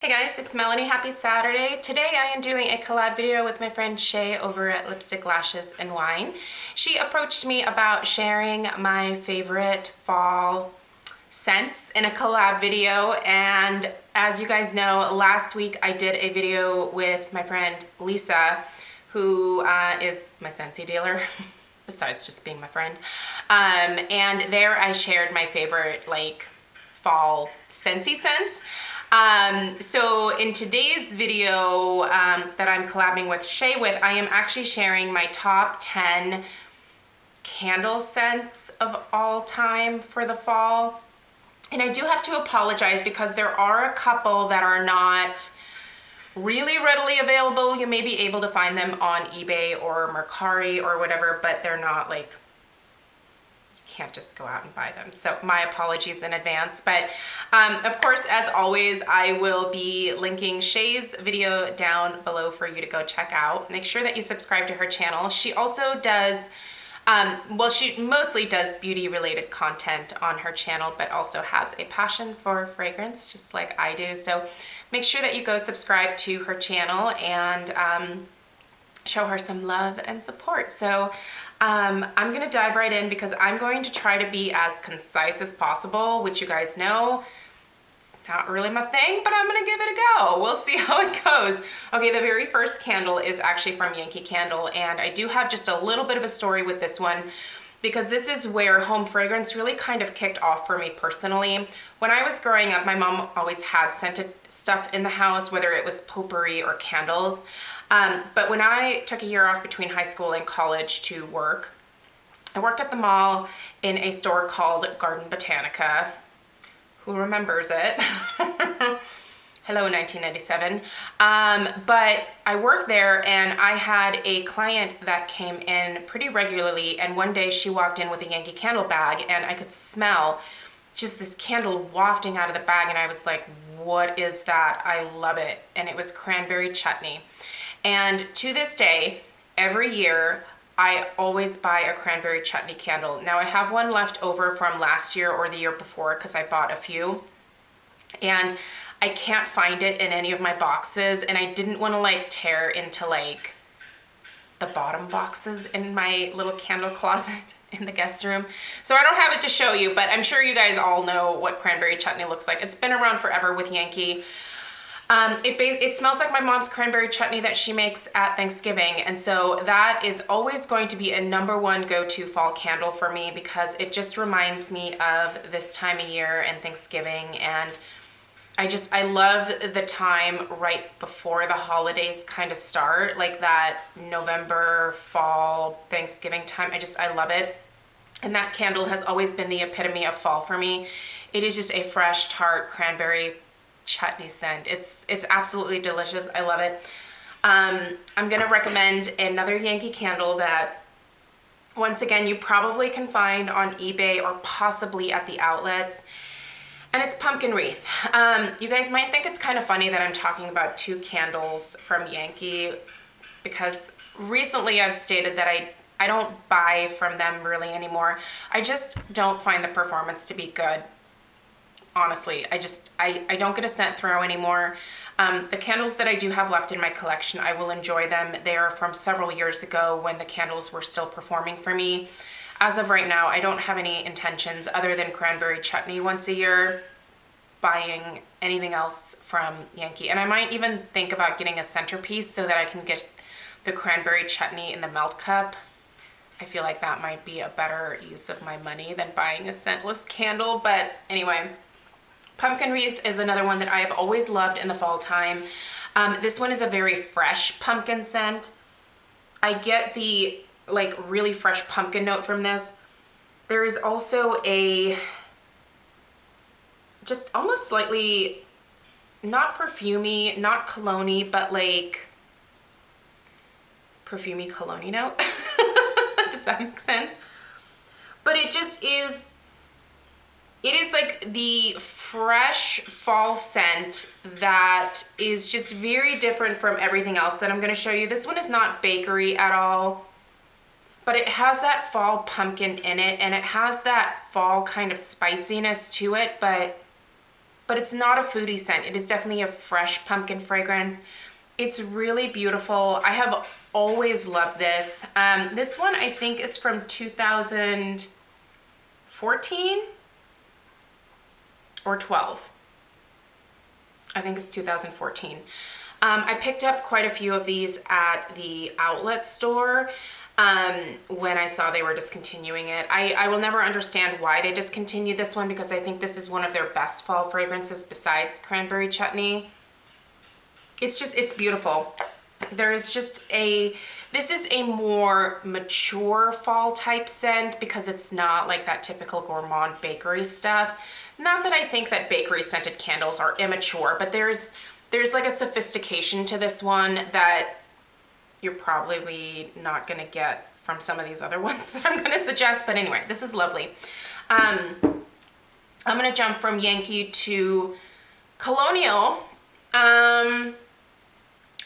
Hey guys, it's Melanie. Happy Saturday. Today I am doing a collab video with my friend Shay over at Lipstick, Lashes, and Wine. She approached me about sharing my favorite fall scents in a collab video, and as you guys know, last week I did a video with my friend Lisa, who is my Scentsy dealer, besides just being my friend. And there I shared my favorite fall Scentsy scents. So in today's video that I'm collabing with Shay with, I am actually sharing my top 10 candle scents of all time for the fall. And I do have to apologize because there are a couple that are not really readily available. You may be able to find them on eBay or Mercari or whatever, but they're not like, can't just go out and buy them. So my apologies in advance. But of course, as always, I will be linking Shay's video down below for you to go check out. Make sure that you subscribe to her channel. She also does, well, she mostly does beauty related content on her channel, but also has a passion for fragrance, just like I do. So make sure that you go subscribe to her channel and show her some love and support. So I'm gonna dive right in because I'm going to try to be as concise as possible, which you guys know, it's not really my thing, but I'm gonna give it a go. We'll see how it goes. Okay, the very first candle is actually from Yankee Candle, and I do have just a little bit of a story with this one because this is where home fragrance really kind of kicked off for me personally. When I was growing up, my mom always had scented stuff in the house, whether it was potpourri or candles. But when I took a year off between high school and college to work, I worked at the mall in a store called Garden Botanica. Who remembers it? Hello, 1997. But I worked there and I had a client that came in pretty regularly, and one day she walked in with a Yankee Candle bag and I could smell just this candle wafting out of the bag, and I was like, what is that? I love it. And it was cranberry chutney. And to this day, every year, I always buy a cranberry chutney candle. Now I have one left over from last year or the year before because I bought a few. And I can't find it in any of my boxes, and I didn't want to like tear into like the bottom boxes in my little candle closet in the guest room. So I don't have it to show you, but I'm sure you guys all know what cranberry chutney looks like. It's been around forever with Yankee. It smells like my mom's cranberry chutney that she makes at Thanksgiving, and so that is always going to be a #1 go-to fall candle for me because it just reminds me of this time of year and Thanksgiving, and I love the time right before the holidays kind of start, like that November, fall, Thanksgiving time. I love it. And that candle has always been the epitome of fall for me. It is just a fresh, tart cranberry chutney scent. It's absolutely delicious. I love it. I'm gonna recommend another Yankee Candle that, once again, you probably can find on eBay or possibly at the outlets, and it's Pumpkin Wreath. You guys might think it's kind of funny that I'm talking about two candles from Yankee because recently I've stated that I don't buy from them really anymore. I just don't find the performance to be good. Honestly, I don't get a scent throw anymore. The candles that I do have left in my collection, I will enjoy them. They are from several years ago when the candles were still performing for me. As of right now, I don't have any intentions other than cranberry chutney once a year buying anything else from Yankee. And I might even think about getting a centerpiece so that I can get the cranberry chutney in the melt cup. I feel like that might be a better use of my money than buying a scentless candle. But anyway, Pumpkin Wreath is another one that I have always loved in the fall time. This one is a very fresh pumpkin scent. I get the like really fresh pumpkin note from this. There is also a just almost slightly not perfumey, not cologne-y, but like perfumey cologne-y note. Does that make sense? But it just is, it is like the fresh fall scent that is just very different from everything else that I'm going to show you. This one is not bakery at all, but it has that fall pumpkin in it, and it has that fall kind of spiciness to it, but but it's not a foodie scent. It is definitely a fresh pumpkin fragrance. It's really beautiful. I have always loved this. This one I think is from 2014 or 12. I think it's 2014. I picked up quite a few of these at the outlet store when I saw they were discontinuing it. I will never understand why they discontinued this one, because I think this is one of their best fall fragrances besides Cranberry Chutney. It's beautiful. This is a more mature fall type scent because it's not like that typical gourmand bakery stuff. Not that I think that bakery scented candles are immature, but there's like a sophistication to this one that you're probably not gonna get from some of these other ones that I'm gonna suggest. But anyway, this is lovely. I'm gonna jump from Yankee to Colonial.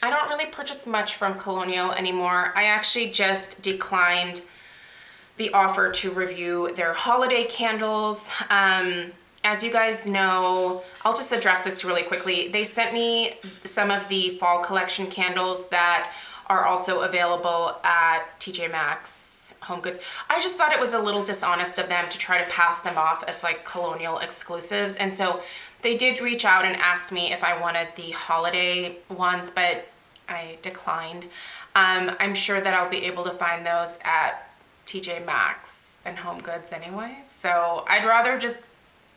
I don't really purchase much from Colonial anymore. I actually just declined the offer to review their holiday candles. As you guys know, I'll just address this really quickly. They sent me some of the fall collection candles that are also available at TJ Maxx, Home Goods. I just thought it was a little dishonest of them to try to pass them off as like Colonial exclusives. And so they did reach out and asked me if I wanted the holiday ones, but I declined. I'm sure that I'll be able to find those at TJ Maxx and Home Goods anyway. So I'd rather just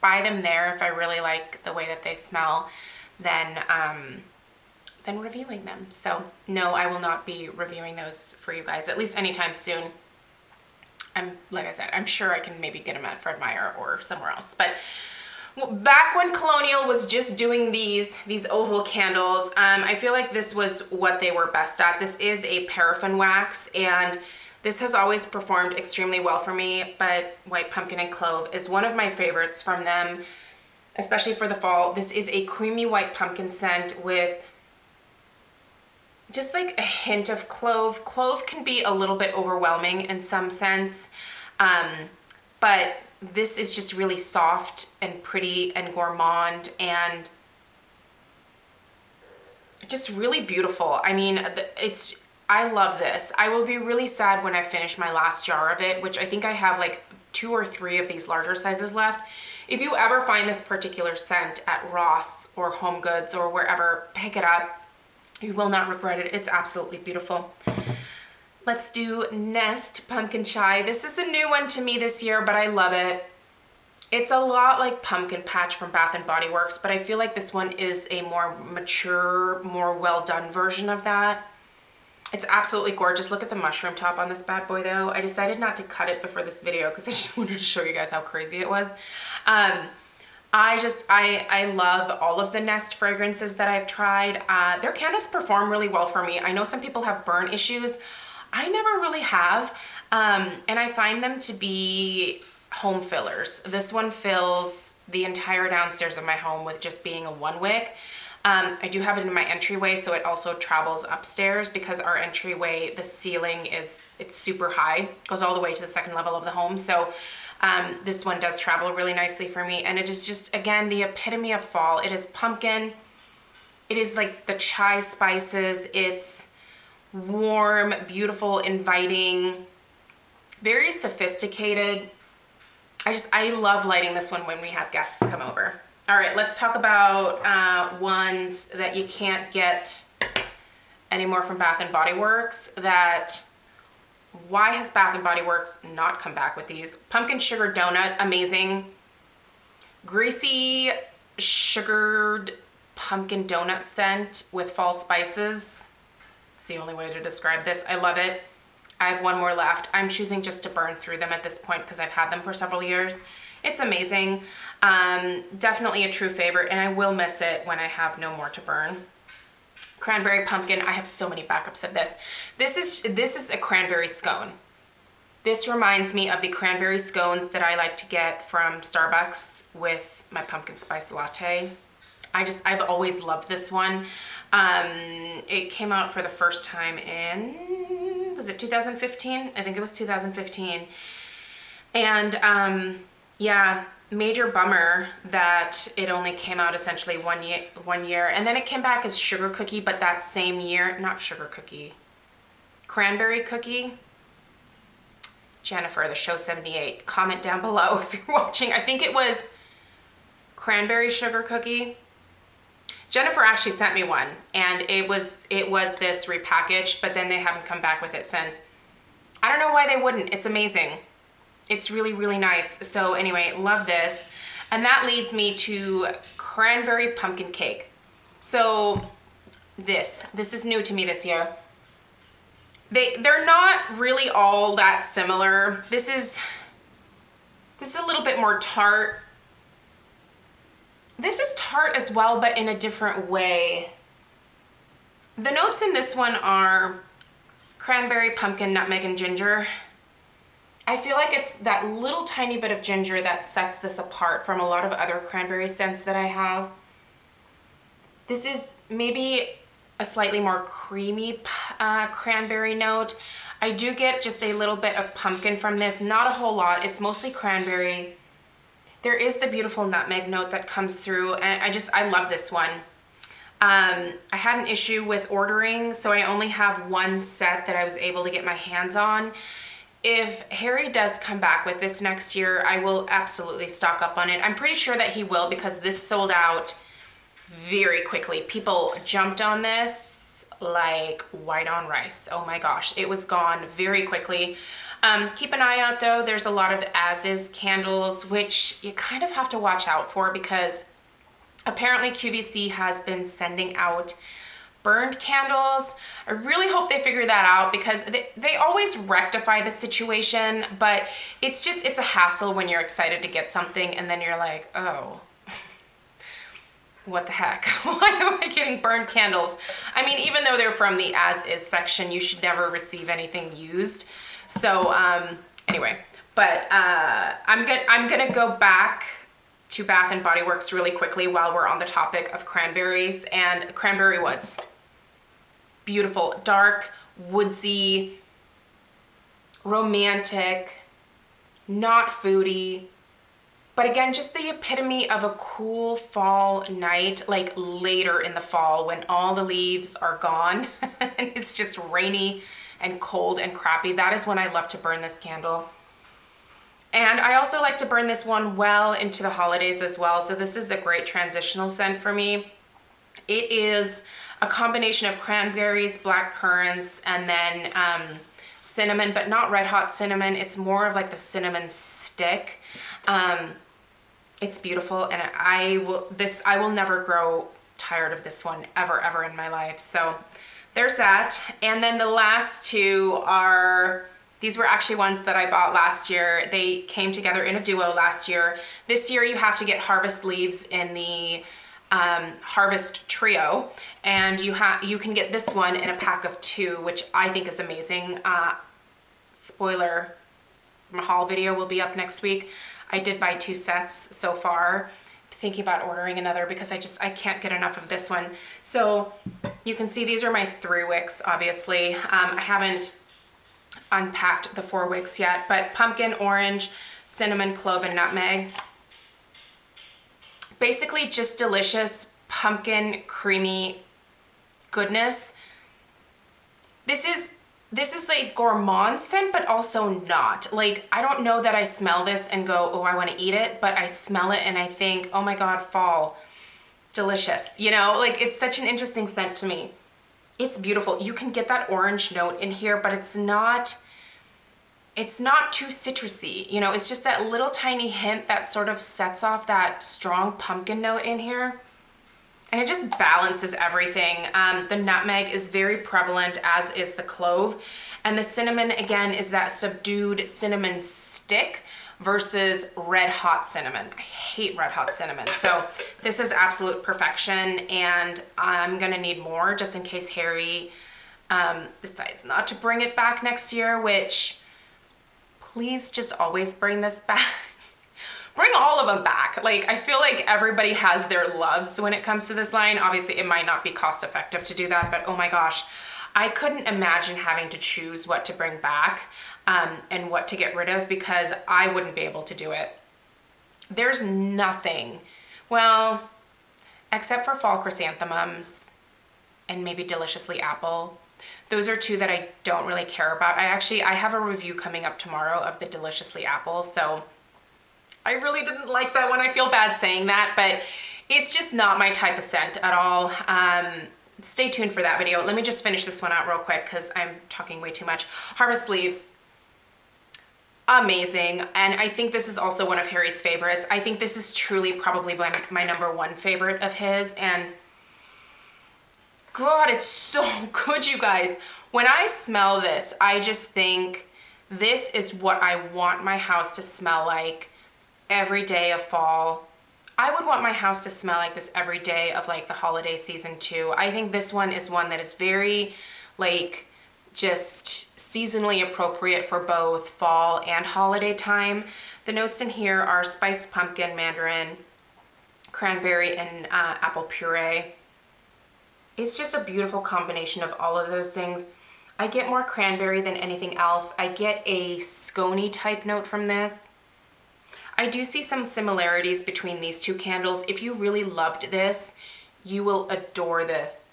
buy them there if I really like the way that they smell than reviewing them. So no, I will not be reviewing those for you guys, at least anytime soon. Like I said, I'm sure I can maybe get them at Fred Meyer or somewhere else. But back when Colonial was just doing these oval candles, I feel like this was what they were best at. This is a paraffin wax, and this has always performed extremely well for me, but White Pumpkin and Clove is one of my favorites from them, especially for the fall. This is a creamy white pumpkin scent with just like a hint of clove. Clove can be a little bit overwhelming in some sense, but this is just really soft and pretty and gourmand and just really beautiful. I mean, I love this. I will be really sad when I finish my last jar of it, which I think I have like 2 or 3 of these larger sizes left. If you ever find this particular scent at Ross or Home Goods or wherever, pick it up. You will not regret it. It's absolutely beautiful. Let's do Nest Pumpkin Chai. This is a new one to me this year, but I love it. It's a lot like Pumpkin Patch from Bath & Body Works, but I feel like this one is a more mature, more well done version of that. It's absolutely gorgeous. Look at the mushroom top on this bad boy though. I decided not to cut it before this video because I just wanted to show you guys how crazy it was. I love all of the Nest fragrances that I've tried. Their candles perform really well for me. I know some people have burn issues. I never really have, and I find them to be home fillers. This one fills the entire downstairs of my home with just being a 1 wick. I do have it in my entryway, so it also travels upstairs because our entryway, the ceiling it's super high, goes all the way to the 2nd level of the home. So this one does travel really nicely for me, and it is just, again, the epitome of fall. It is pumpkin. It is like the chai spices. It's warm, beautiful, inviting, very sophisticated. I love lighting this one when we have guests come over. All right, let's talk about ones that you can't get anymore from Bath & Body Works. Why has Bath & Body Works not come back with these? Pumpkin Sugar Donut, amazing. Greasy sugared pumpkin donut scent with fall spices. It's the only way to describe this. I love it. I have 1 more left. I'm choosing just to burn through them at this point because I've had them for several years. It's amazing. Definitely a true favorite, and I will miss it when I have no more to burn. Cranberry Pumpkin, I have so many backups of this. This is a cranberry scone. This reminds me of the cranberry scones that I like to get from Starbucks with my pumpkin spice latte. I've always loved this one. It came out for the first time in, was it 2015? I think it was 2015. And yeah, major bummer that it only came out essentially one year. And then it came back as sugar cookie, but that same year, not sugar cookie, cranberry cookie. Jennifer, the show 78, comment down below if you're watching. I think it was cranberry sugar cookie. Jennifer actually sent me one, and it was this repackaged, but then they haven't come back with it since. I don't know why they wouldn't. It's amazing. It's really, really nice. So anyway, love this. And that leads me to cranberry pumpkin cake. So this is new to me this year. They're not really all that similar. This is a little bit more tart. This is tart as well, but in a different way. The notes in this one are cranberry, pumpkin, nutmeg, and ginger. I feel like it's that little tiny bit of ginger that sets this apart from a lot of other cranberry scents that I have. This is maybe a slightly more creamy cranberry note. I do get just a little bit of pumpkin from this, not a whole lot. It's mostly cranberry. There is the beautiful nutmeg note that comes through, and I love this one. I had an issue with ordering, so I only have one set that I was able to get my hands on. If Harry does come back with this next year, I will absolutely stock up on it. I'm pretty sure that he will, because this sold out very quickly. People jumped on this like white on rice. Oh my gosh, it was gone very quickly. Keep an eye out though. There's a lot of as-is candles, which you kind of have to watch out for, because apparently QVC has been sending out burned candles. I really hope they figure that out, because they always rectify the situation, but it's a hassle when you're excited to get something and then you're like, oh, what the heck? Why am I getting burned candles? I mean, even though they're from the as-is section, you should never receive anything used. So anyway, but I'm gonna go back to Bath & Body Works really quickly while we're on the topic of cranberries and cranberry woods. Beautiful, dark, woodsy, romantic, not foodie, but again, just the epitome of a cool fall night, like later in the fall when all the leaves are gone and it's just rainy and cold and crappy. That is when I love to burn this candle. And I also like to burn this one well into the holidays as well. So this is a great transitional scent for me. It is a combination of cranberries, black currants, and then cinnamon, but not red hot cinnamon. It's more of like the cinnamon stick. It's beautiful, and I will never grow tired of this one ever in my life. So there's that. And then the last two these were actually ones that I bought last year. They came together in a duo last year. This year you have to get Harvest Leaves in the Harvest Trio, and you can get this one in a pack of 2, which I think is amazing. Spoiler, my haul video will be up next week. I did buy 2 sets so far. Thinking about ordering another because I can't get enough of this one. So you can see these are my 3 wicks, obviously. I haven't unpacked the 4 wicks yet, but pumpkin, orange, cinnamon, clove, and nutmeg. Basically just delicious pumpkin creamy goodness. This is a gourmand scent, but also not. Like, I don't know that I smell this and go, oh, I want to eat it, but I smell it and I think, oh my God, fall, delicious. You know, like, it's such an interesting scent to me. It's beautiful. You can get that orange note in here, but it's not too citrusy. You know, it's just that little tiny hint that sort of sets off that strong pumpkin note in here. And it just balances everything. The nutmeg is very prevalent, as is the clove. And the cinnamon, again, is that subdued cinnamon stick versus red hot cinnamon. I hate red hot cinnamon. So this is absolute perfection, and I'm gonna need more just in case Harry decides not to bring it back next year, which please just always bring this back. Bring all of them back. Like, I feel like everybody has their loves when it comes to this line. Obviously, it might not be cost effective to do that, but oh my gosh, I couldn't imagine having to choose what to bring back and what to get rid of, because I wouldn't be able to do it. There's nothing, well, except for fall chrysanthemums and maybe deliciously apple. Those are two that I don't really care about. I have a review coming up tomorrow of the deliciously apple, so I really didn't like that one. I feel bad saying that, but it's just not my type of scent at all. Stay tuned for that video. Let me just finish this one out real quick because I'm talking way too much. Harvest Leaves, amazing. And I think this is also one of Harry's favorites. I think this is truly probably my #1 favorite of his. And God, it's so good, you guys. When I smell this, I just think this is what I want my house to smell like every day of fall. I would want my house to smell like this every day of like the holiday season too. I think this one is one that is very like just seasonally appropriate for both fall and holiday time. The notes in here are spiced pumpkin, mandarin, cranberry, and apple puree. It's just a beautiful combination of all of those things. I get more cranberry than anything else. I get a scony type note from this. I do see some similarities between these two candles. If you really loved this, you will adore this.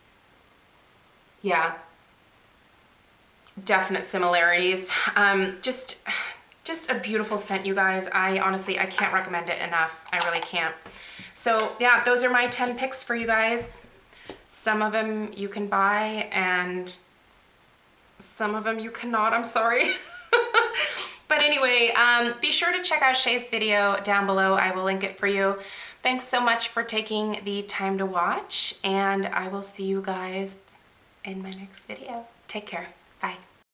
Yeah, definite similarities. Just a beautiful scent, you guys. I honestly can't recommend it enough. I really can't. So yeah, those are my 10 picks for you guys. Some of them you can buy and some of them you cannot, I'm sorry. But anyway, be sure to check out Shay's video down below. I will link it for you. Thanks so much for taking the time to watch, and I will see you guys in my next video. Take care. Bye.